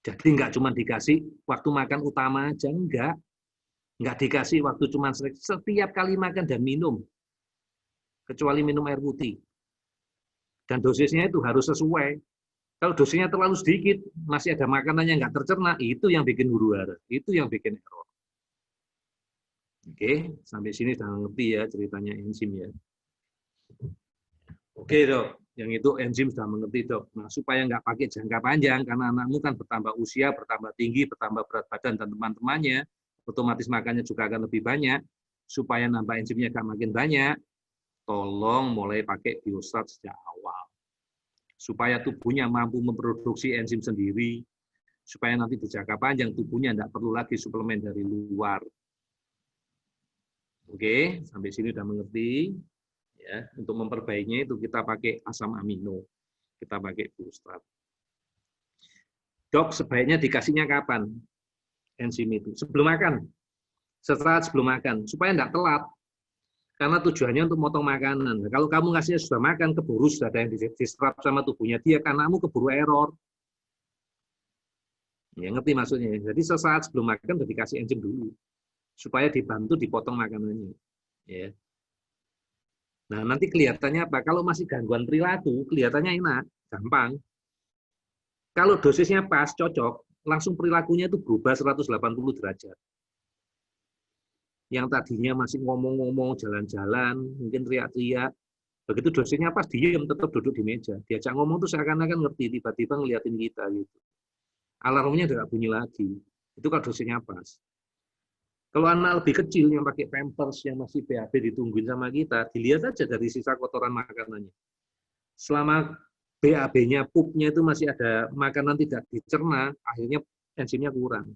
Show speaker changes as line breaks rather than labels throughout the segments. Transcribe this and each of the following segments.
Jadi nggak cuma dikasih waktu makan utama aja, nggak dikasih waktu cuma setiap kali makan dan minum, kecuali minum air putih. Dan dosisnya itu harus sesuai. Kalau dosisnya terlalu sedikit, masih ada makanan yang nggak tercerna, itu yang bikin huru-hara, itu yang bikin error. Oke, sampai sini sudah ngerti ya ceritanya enzim ya. Oke dok, yang itu enzim sudah mengerti dok. Nah supaya nggak pakai jangka panjang, karena anakmu kan bertambah usia, bertambah tinggi, bertambah berat badan dan teman-temannya, otomatis makannya juga akan lebih banyak. Supaya nambah enzimnya nggak makin banyak, tolong mulai pakai biostat sejak awal. Supaya tubuhnya mampu memproduksi enzim sendiri, supaya nanti di jangka panjang tubuhnya tidak perlu lagi suplemen dari luar. Oke, sampai sini sudah mengerti. Ya, untuk memperbaikinya itu kita pakai asam amino, kita pakai biostat. Dok, sebaiknya dikasihnya kapan enzim itu? Sebelum makan, sesaat sebelum makan, supaya tidak telat. Karena tujuannya untuk motong makanan. Kalau kamu ngasihnya sudah makan, keburu sudah ada yang diserap sama tubuhnya dia, kamu keburu error. Ya, ngerti maksudnya. Jadi sesaat sebelum makan sudah dikasih enzim dulu, supaya dibantu dipotong makanannya. Ya. Nah, nanti kelihatannya apa? Kalau masih gangguan perilaku, kelihatannya enak, gampang. Kalau dosisnya pas, cocok, langsung perilakunya itu berubah 180 derajat. Yang tadinya masih ngomong-ngomong, jalan-jalan, mungkin teriak-teriak, begitu dosisnya pas, diem, tetap duduk di meja. Diajak ngomong tuh seakan-akan ngerti, tiba-tiba ngeliatin kita gitu. Alarmnya udah bunyi lagi. Itu kalau dosisnya pas. Kalau anak lebih kecil yang pakai pampers, yang masih BAB ditungguin sama kita, dilihat aja dari sisa kotoran makanannya. Selama BAB-nya, pupnya itu masih ada makanan tidak dicerna, akhirnya enzimnya kurang.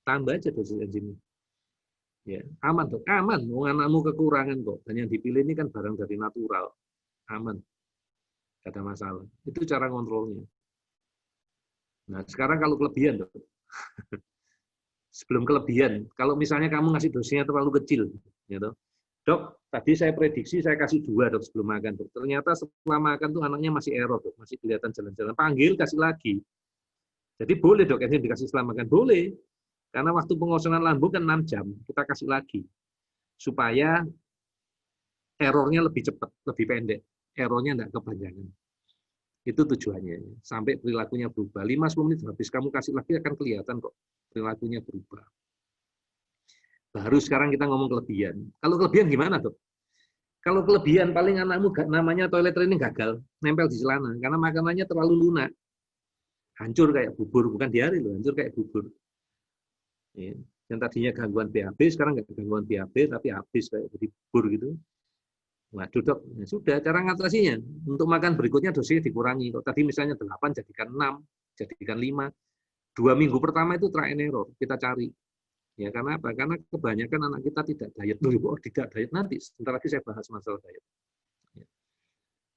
Tambah aja dosis enzimnya. Ya, aman dok, aman. Anakmu kekurangan kok. Dan yang dipilih ini kan barang dari natural, aman, tidak ada masalah. Itu cara kontrolnya. Nah, sekarang kalau kelebihan dok, sebelum kelebihan, kalau misalnya kamu ngasih dosisnya terlalu kecil, gitu. Dok, tadi saya prediksi saya kasih 2 dok sebelum makan dok. Ternyata setelah makan tuh anaknya masih error dok, masih kelihatan jalan-jalan. Panggil, kasih lagi. Jadi boleh dok, enzim dikasih setelah makan boleh. Karena waktu pengosongan lambung kan 6 jam, kita kasih lagi supaya errornya lebih cepat, lebih pendek. Errornya tidak kepanjangan. Itu tujuannya. Sampai perilakunya berubah. 5-10 menit habis kamu kasih lagi akan kelihatan kok perilakunya berubah. Baru sekarang kita ngomong kelebihan. Kalau kelebihan gimana dok? Kalau kelebihan paling anakmu namanya toilet training gagal, nempel di celana karena makanannya terlalu lunak. Hancur kayak bubur, bukan diare loh, hancur kayak bubur. Ya. Yang tadinya gangguan BAB, sekarang nggak gangguan BAB, tapi habis kayak jadi bubur gitu. Waduh dok, ya sudah cara ngatasinya. Untuk makan berikutnya dosisnya dikurangi. Kalau tadi misalnya 8, jadikan 6, jadikan 5. 2 minggu pertama itu try and error, kita cari. Ya karena apa? Karena kebanyakan anak kita tidak diet dulu. Oh, tidak diet nanti. Sebentar lagi saya bahas masalah diet. Ya.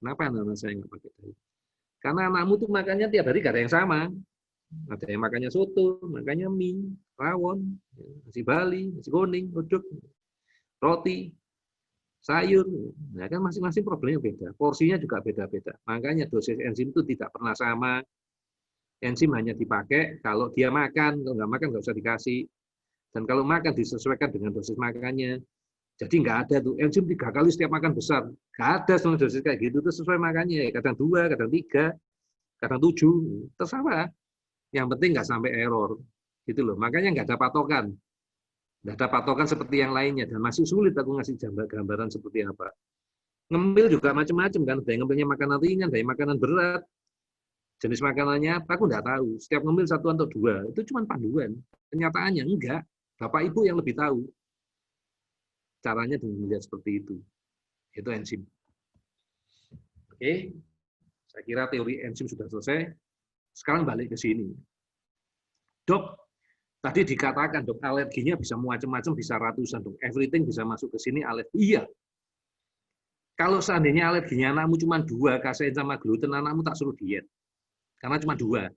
Kenapa anak-anak saya nggak pakai diet? Karena anakmu tuh makannya tiap hari gak ada yang sama. Ada yang makannya soto, makannya mie, rawon, nasi Bali, nasi kuning, uduk, roti, sayur. Nah, kan masing-masing problemnya beda. Porsinya juga beda-beda. Makanya dosis enzim itu tidak pernah sama. Enzim hanya dipakai kalau dia makan. Kalau nggak makan nggak usah dikasih. Dan kalau makan disesuaikan dengan dosis makannya. Jadi nggak ada tuh enzim 3 kali setiap makan besar. Nggak ada semua dosis kayak gitu. Itu sesuai makannya. Kadang 2, kadang 3, kadang 7. Terserah. Yang penting nggak sampai error. Gitu loh. Makanya nggak ada patokan. Nggak ada patokan seperti yang lainnya. Dan masih sulit aku ngasih gambaran seperti apa. Ngemil juga macam-macam kan. Ada yang ngemilnya makanan ringan, ada yang makanan berat. Jenis makanannya apa aku nggak tahu. Setiap ngemil 1 atau 2 itu cuma panduan. Kenyataannya enggak. Bapak Ibu yang lebih tahu. Caranya dengan melihat seperti itu. Itu enzim. Oke. Saya kira teori enzim sudah selesai. Sekarang balik ke sini. Dok, tadi dikatakan dok alerginya bisa macam-macam, bisa ratusan dok. Everything bisa masuk ke sini alergi. Iya. Kalau seandainya alerginya anakmu cuma 2, kasein sama gluten, anakmu tak suruh diet. Karena cuma 2.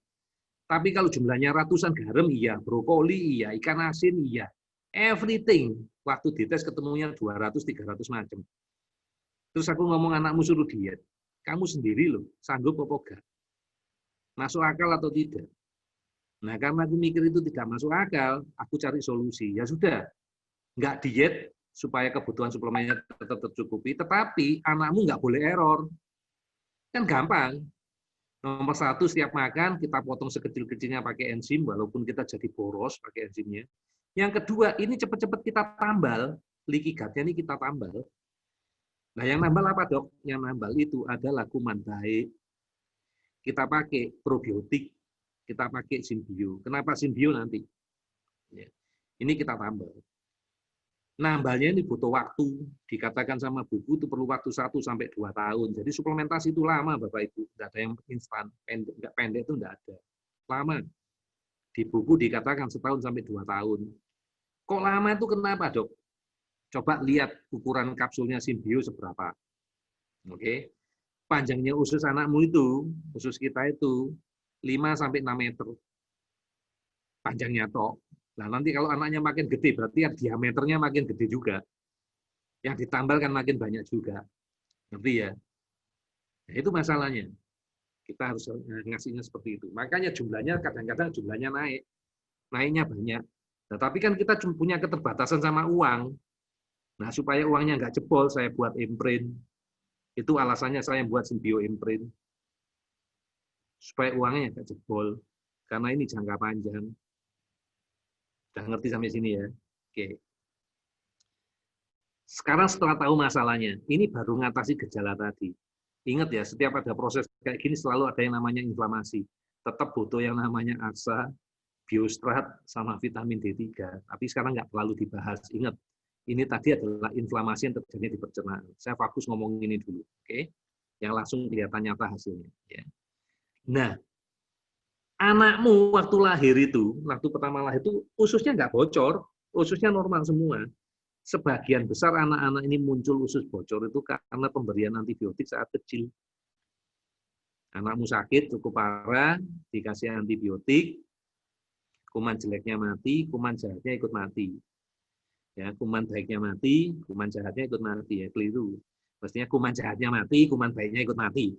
Tapi kalau jumlahnya ratusan, garam iya, brokoli iya, ikan asin iya. Everything. Waktu dites ketemunya 200-300 macam. Terus aku ngomong anakmu suruh diet. Kamu sendiri loh, sanggup apa enggak? Masuk akal atau tidak? Nah, karena aku mikir itu tidak masuk akal, aku cari solusi. Ya sudah, nggak diet supaya kebutuhan suplemennya tetap tercukupi, tetapi anakmu nggak boleh error. Kan gampang. Nomor satu, setiap makan kita potong sekecil-kecilnya pakai enzim, walaupun kita jadi boros pakai enzimnya. Yang kedua, ini cepat-cepat kita tambal, leaky gut-nya ini kita tambal. Nah, yang nambal apa, Dok? Yang nambal itu adalah kuman baik. Kita pakai probiotik, kita pakai Synbio. Kenapa Synbio nanti? Ya. Ini kita tambal. Nambalnya ini butuh waktu. Dikatakan sama buku itu perlu waktu 1-2 tahun. Jadi suplementasi itu lama, Bapak Ibu. Tidak ada yang instan. Pendek, pendek itu tidak ada. Lama. Di buku dikatakan 1-2 tahun. Kok lama itu kenapa, Dok? Coba lihat ukuran kapsulnya Synbio seberapa. Oke. Panjangnya usus anakmu itu, usus kita itu 5-6 meter. Panjangnya tok. Nah, nanti kalau anaknya makin gede, berarti diameternya makin gede juga. Yang ditambal kan makin banyak juga. Ngerti ya? Nah, itu masalahnya. Kita harus ngasihnya seperti itu. Makanya jumlahnya kadang-kadang jumlahnya naik. Naiknya banyak. Nah, tapi kan kita punya keterbatasan sama uang. Nah, supaya uangnya nggak jebol, saya buat imprint. Itu alasannya saya buat Synbio imprint. Supaya uangnya nggak jebol. Karena ini jangka panjang. Sudah ngerti sampai sini ya? Oke. Sekarang setelah tahu masalahnya, ini baru ngatasi gejala tadi. Ingat ya, setiap ada proses kayak gini selalu ada yang namanya inflamasi. Tetap butuh yang namanya AXA, biostrat, sama vitamin D3. Tapi sekarang nggak terlalu dibahas. Ingat, ini tadi adalah inflamasi yang terjadi di pencernaan. Saya fokus ngomong ini dulu, oke? Yang langsung kelihatan nyata hasilnya. Ya. Nah, anakmu waktu lahir itu, waktu pertama lahir itu, ususnya nggak bocor, ususnya normal semua. Sebagian besar anak-anak ini muncul usus bocor itu karena pemberian antibiotik saat kecil. Anakmu sakit cukup parah, dikasih antibiotik, kuman jeleknya mati, kuman jahatnya ikut mati. Ya, kuman baiknya mati, kuman jahatnya ikut mati. Ya, keliru. Mestinya kuman jahatnya mati, kuman baiknya ikut mati.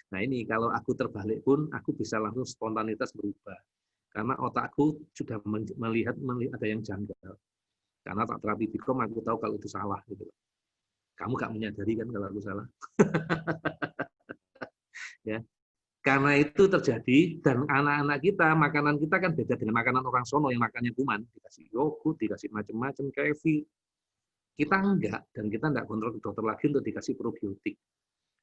Nah ini kalau aku terbalik pun, aku bisa langsung spontanitas berubah. Karena otakku sudah melihat ada yang janggal. Karena tak terapi Bikram, aku tahu kalau itu salah. Gitu. Kamu gak menyadari kan kalau aku salah. Ya. Karena itu terjadi, dan anak-anak kita, makanan kita kan beda dengan makanan orang sono yang makannya kuman. Dikasih yogurt, dikasih macam-macam, kefir. Kita enggak, dan kita enggak kontrol ke dokter lagi untuk dikasih probiotik.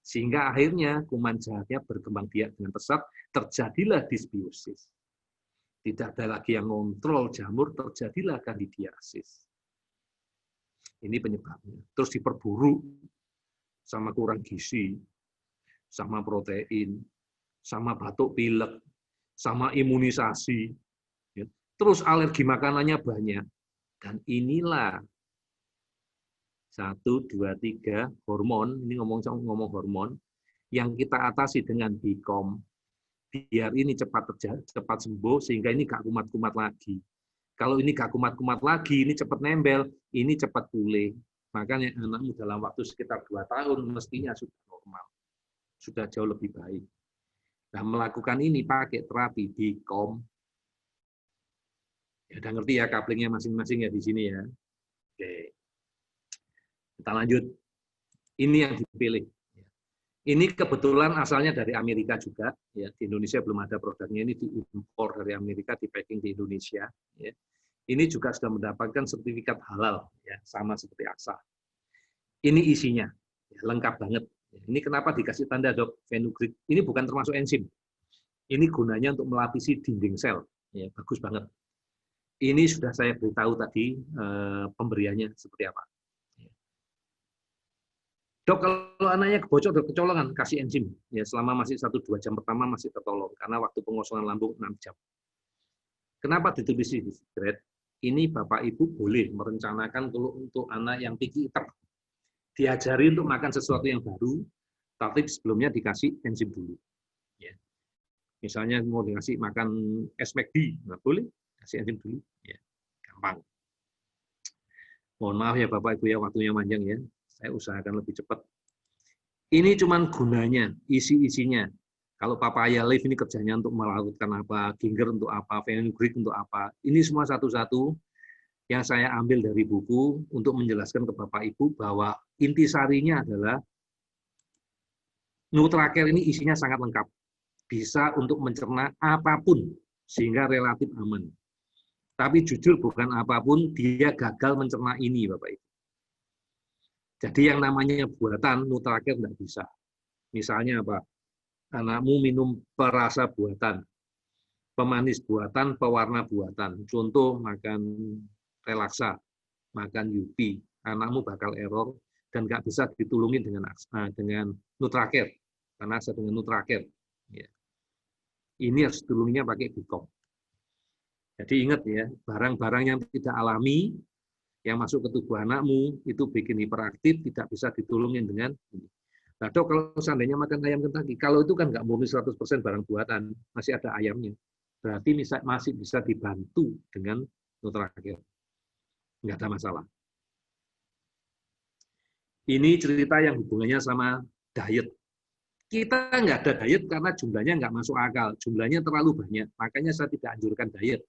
Sehingga akhirnya kuman jahatnya berkembang biak dengan pesat, terjadilah dysbiosis. Tidak ada lagi yang kontrol jamur, terjadilah kandidiasis. Ini penyebabnya. Terus diperburuk sama kurang gizi, sama protein, sama batuk pilek, sama imunisasi. Terus alergi makanannya banyak. Dan inilah 1, 2, 3 hormon, ini ngomong hormon, yang kita atasi dengan Bikram. Biar ini cepat sembuh, sehingga ini gak kumat-kumat lagi. Kalau ini gak kumat-kumat lagi, ini cepat nembel, ini cepat pulih. Makanya anakmu dalam waktu sekitar 2 tahun mestinya sudah normal. Sudah jauh lebih baik. Nah, melakukan ini pakai terapi Bikram. Ya, udah ngerti ya couplingnya masing-masing ya di sini ya. Oke. Kita lanjut. Ini yang dipilih. Ini kebetulan asalnya dari Amerika juga. Ya, di Indonesia belum ada produknya. Ini diimpor dari Amerika, di packing di Indonesia. Ya. Ini juga sudah mendapatkan sertifikat halal, ya, sama seperti AXA. Ini isinya, ya, lengkap banget. Ini kenapa dikasih tanda Dok fenugreek? Ini bukan termasuk enzim. Ini gunanya untuk melapisi dinding sel. Ya, bagus banget. Ini sudah saya beritahu tadi pemberiannya seperti apa. Dok, kalau anaknya kebocor, dok, kecolongan, kasih enzim. Ya, selama masih 1-2 jam pertama masih tertolong, karena waktu pengosongan lambung 6 jam. Kenapa ditulis di spread? Ini Bapak Ibu boleh merencanakan kalau untuk anak yang picky eater. Diajari untuk makan sesuatu yang baru, tapi sebelumnya dikasih enzim dulu. Ya. Misalnya mau dikasih makan es McD, nggak boleh, kasih enzim dulu. Ya. Gampang. Mohon maaf ya Bapak Ibu ya, waktunya panjang ya. Saya usahakan lebih cepat. Ini cuman gunanya, isi-isinya. Kalau papaya leaf ini kerjanya untuk melarutkan apa, ginger untuk apa, fenugreek untuk apa. Ini semua satu-satu yang saya ambil dari buku untuk menjelaskan ke Bapak Ibu bahwa intisarinya adalah Nutracare ini isinya sangat lengkap. Bisa untuk mencerna apapun sehingga relatif aman. Tapi jujur bukan apapun, dia gagal mencerna ini, Bapak Ibu. Jadi yang namanya buatan Nutracare tidak bisa. Misalnya apa? Anakmu minum perasa buatan, pemanis buatan, pewarna buatan. Contoh makan relaksa, makan UP, anakmu bakal error dan nggak bisa ditulungi dengan Nutracare, karena saya dengan Nutracare. Ya. Ini harus ditulunginya pakai Bicom. Jadi ingat ya, barang-barang yang tidak alami yang masuk ke tubuh anakmu itu bikin hiperaktif, tidak bisa ditulungin dengan ini. Nah, Dok, kalau seandainya makan ayam Kentucky, kalau itu kan nggak murni 100% barang buatan, masih ada ayamnya. Berarti masih bisa dibantu dengan Nutracare. Nggak ada masalah. Ini cerita yang hubungannya sama diet. Kita nggak ada diet karena jumlahnya nggak masuk akal. Jumlahnya terlalu banyak. Makanya saya tidak anjurkan diet.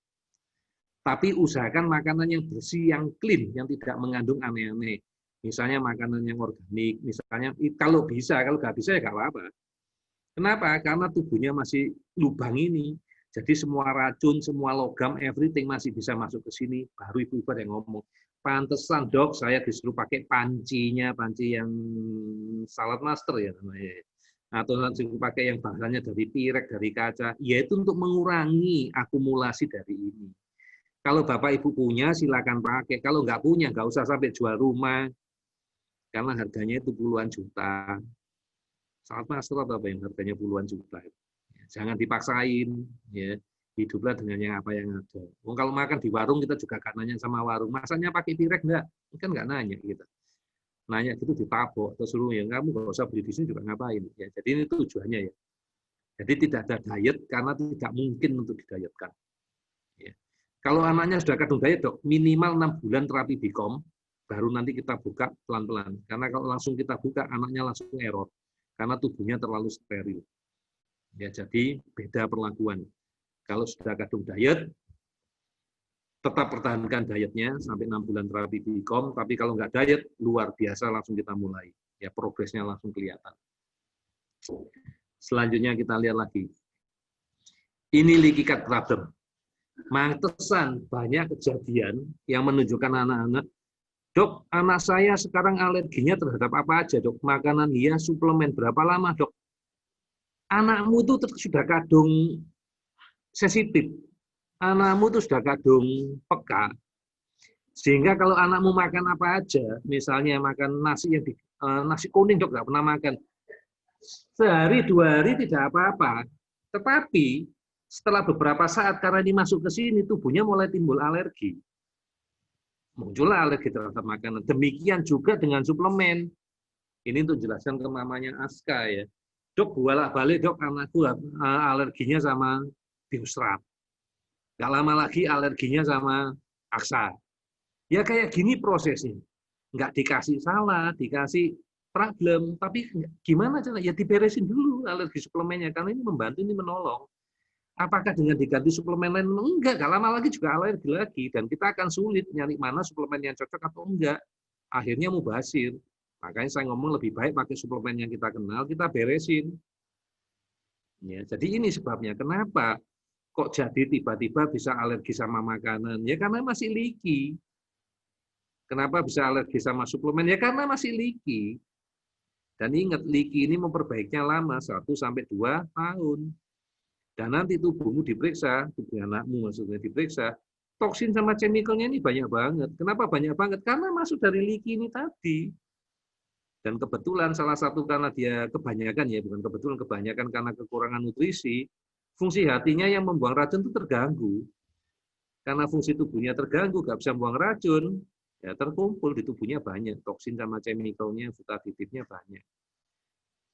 Tapi usahakan makanan yang bersih, yang clean, yang tidak mengandung aneh-aneh. Misalnya makanan yang organik, misalnya kalau bisa, kalau nggak bisa ya nggak apa-apa. Kenapa? Karena tubuhnya masih lubang ini. Jadi semua racun, semua logam, everything masih bisa masuk ke sini. Baru ibu-ibu ada yang ngomong, pantesan Dok, saya disuruh pakai pancinya, panci yang salad master ya namanya. Atau nanti pakai yang bahannya dari pirek, dari kaca. Yaitu untuk mengurangi akumulasi dari ini. Kalau Bapak Ibu punya, silakan pakai. Kalau nggak punya, nggak usah sampai jual rumah. Karena harganya itu puluhan juta. Salad master atau apa yang harganya puluhan juta. Jangan dipaksain. Ya. Hiduplah dengan yang apa yang ada. Kalau makan di warung, kita juga gak nanya sama warung. Masanya pakai pirek enggak? Kan nggak nanya kita. Nanya gitu ditabok. Atau suruh, ya kamu nggak usah beli di sini juga ngapain. Ya, jadi ini tujuannya ya. Jadi tidak ada diet karena tidak mungkin untuk didietkan. Ya. Kalau anaknya sudah kadung diet, Dok, minimal 6 bulan terapi Bicom, baru nanti kita buka pelan-pelan. Karena kalau langsung kita buka, anaknya langsung error. Karena tubuhnya terlalu steril. Ya, jadi beda perlakuan. Kalau sudah kadung diet, tetap pertahankan dietnya sampai 6 bulan terapi Bicom, tapi kalau nggak diet, luar biasa langsung kita mulai. Ya, progresnya langsung kelihatan. Selanjutnya kita lihat lagi. Ini leaky gut problem. Mantesan banyak kejadian yang menunjukkan anak-anak, Dok, anak saya sekarang alerginya terhadap apa aja, Dok? Makanan hias, suplemen, berapa lama, Dok? Anakmu itu sudah kadung sensitif. Anakmu itu sudah kadung peka. Sehingga kalau anakmu makan apa aja, misalnya makan nasi yang nasi kuning, Dok, nggak pernah makan. Sehari, 2 hari tidak apa-apa. Tetapi setelah beberapa saat karena ini masuk ke sini, tubuhnya mulai timbul alergi. Muncullah alergi terhadap makanan. Demikian juga dengan suplemen. Ini untuk jelaskan ke mamanya Aska ya. Dok, bolak-balik Dok, anakku alerginya sama Biostrat. Gak lama lagi alerginya sama Aksa. Ya kayak gini prosesnya. Nggak dikasih salah, dikasih problem. Tapi gimana caranya? Ya diberesin dulu alergi suplemennya. Karena ini membantu, ini menolong. Apakah dengan diganti suplemen lain? Enggak, gak lama lagi juga alergi lagi. Dan kita akan sulit nyari mana suplemen yang cocok atau enggak. Akhirnya mubazir. Makanya saya ngomong lebih baik pakai suplemen yang kita kenal, kita beresin. Ya, jadi ini sebabnya. Kenapa kok jadi tiba-tiba bisa alergi sama makanan? Ya karena masih leaky. Kenapa bisa alergi sama suplemen? Ya karena masih leaky. Dan ingat, leaky ini memperbaikinya lama, 1-2 tahun. Dan nanti tubuhmu diperiksa, tubuh anakmu maksudnya diperiksa, toksin sama chemicalnya ini banyak banget. Kenapa banyak banget? Karena masuk dari leaky ini tadi. Dan kebetulan salah satu karena dia kebanyakan ya, bukan kebetulan kebanyakan karena kekurangan nutrisi, fungsi hatinya yang membuang racun itu terganggu. Karena fungsi tubuhnya terganggu, nggak bisa membuang racun, ya terkumpul di tubuhnya banyak. Toksin sama chemicalnya, food additifnya banyak.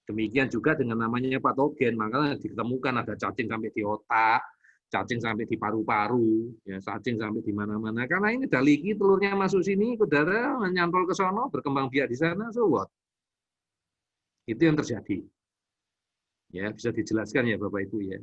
Demikian juga dengan namanya patogen, makanya ditemukan ada cacing sampai di otak, cacing sampai di paru-paru, ya cacing sampai di mana-mana. Karena ini ada leaky, telurnya masuk sini, udara nyantol ke sono, berkembang biak di sana, so what? Itu yang terjadi. Ya, bisa dijelaskan ya Bapak Ibu ya.